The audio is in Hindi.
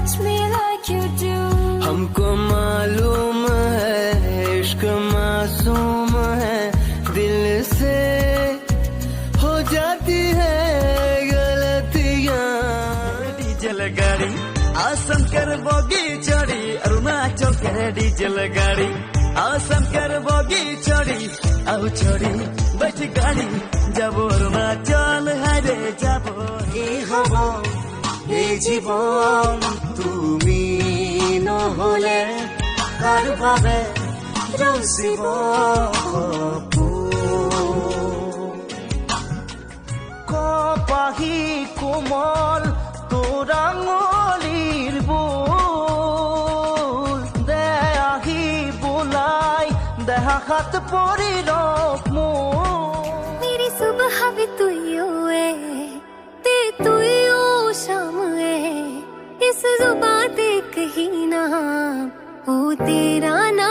touch me like you do. हमको मालूम है इश्क मासूम है, दिल से हो जाती है गलतियाँ। डीजल गाड़ी आसम कर बोगी चढ़ी, अरुणाचल के डीजल गाड़ी आसम कर बोगी चढ़ी, आउ चढ़ी बैठ गाड़ी যাব অরুণাচল হারে যাব। এই হব এই জীবন তুমি নহলে কার বাবে ৰচিব কপাহি কোমল তোৰ আঙুলিৰ বোল, দে আহি বোলাই দেহা হাত পৰি ৰখ মোৰ। मेरी सुबह भी तू है ते तू शाम है, इस जुबां ते कहीं ना वो तेरा ना